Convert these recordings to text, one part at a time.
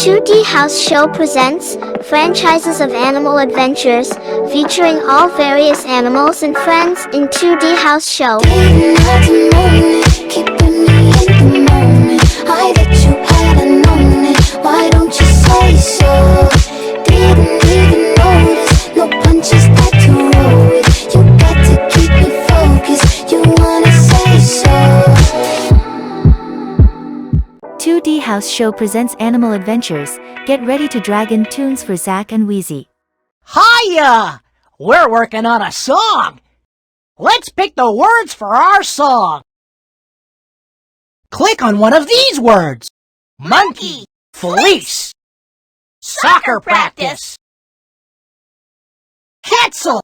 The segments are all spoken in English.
2D House Show presents franchises of animal adventures featuring all various animals and friends in 2D House Show. I bet you hadn't known it. Why don't you say so? Didn't even notice. No punches that to roll with. You got to keep me focused. You wanna say so? 2D House Show presents Animal Adventures. Get ready to drag in tunes for Zach and Wheezie. Hiya! We're working on a song. Let's pick the words for our song. Click on one of these words. Monkey, fleece, soccer practice, Hetzel.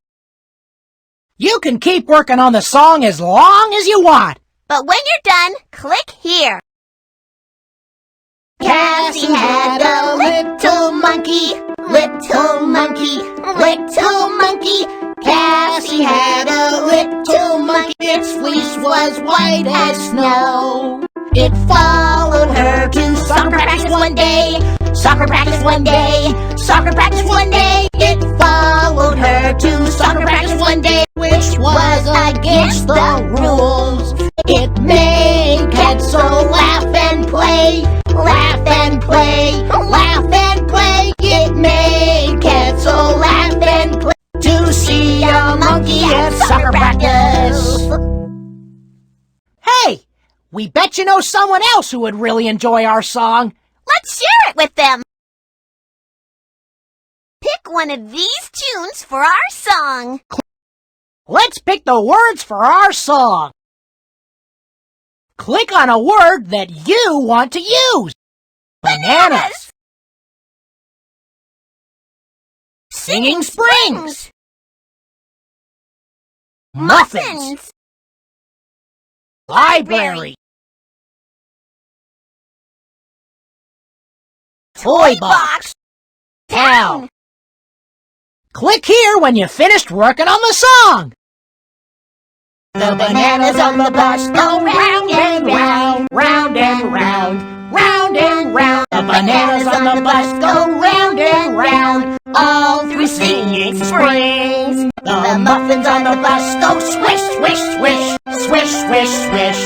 You can keep working on the song as long as you want. But when you're done, click here. Cassie had a little monkey, little monkey, little monkey. Cassie had a little monkey. Its fleece was white as snow. It followed her to soccer practice one day, soccer practice one day, soccer practice one day. It followed her to soccer practice one day, which was against the rules. It made Hetzel laugh and play, laugh and play, laugh and play. It made Hetzel laugh and play to see a monkey at soccer practice. Hey! We bet you know someone else who would really enjoy our song. Let's share it with them. Pick one of these tunes for our song. Let's pick the words for our song. Click on a word that you want to use. Bananas. Singing Springs. Muffins. Library. Toy box. Town. Click here when you've finished working on the song. The bananas on the bus go round and round, round and round, round and round. The bananas on the bus go round and round, all through Singing Springs. The muffins on the bus go swish, swish, swish, swish, swish, swish,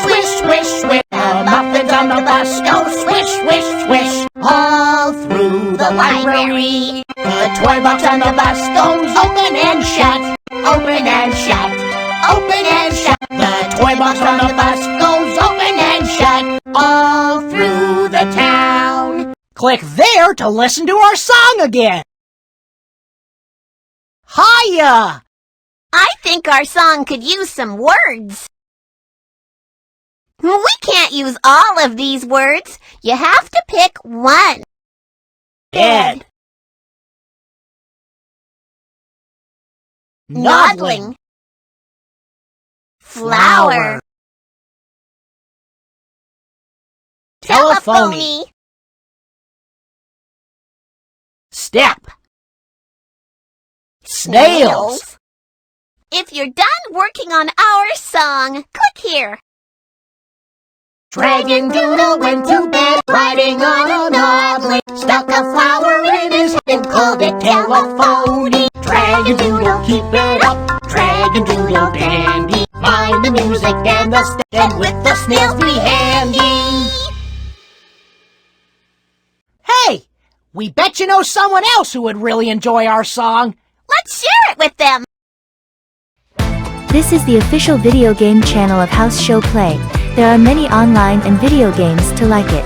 swish, swish, swish. The muffins on the bus go swish, swish, swish, all through the library. The toy box on the bus goes open and shut, open and shut, open and shut. The toy box on the bus goes open and shut, all through the town. Click there to listen to our song again. Hiya! I think our song could use some words. We can't use all of these words. You have to pick one. Bed. Noddling. Flower. Telephony. Step. Snails. If you're done working on our song, click here. Dragon Doodle went to bed, riding on a noddling, stuck a flower in his head and called it telephony. Dragon Doodle, keep it up, Dragon Doodle dandy, mind the music and the step, and with the snails be handy. Hey! We bet you know someone else who would really enjoy our song. Let's share it with them. This is the official video game channel of House Show Play. There are many online and video games to like it.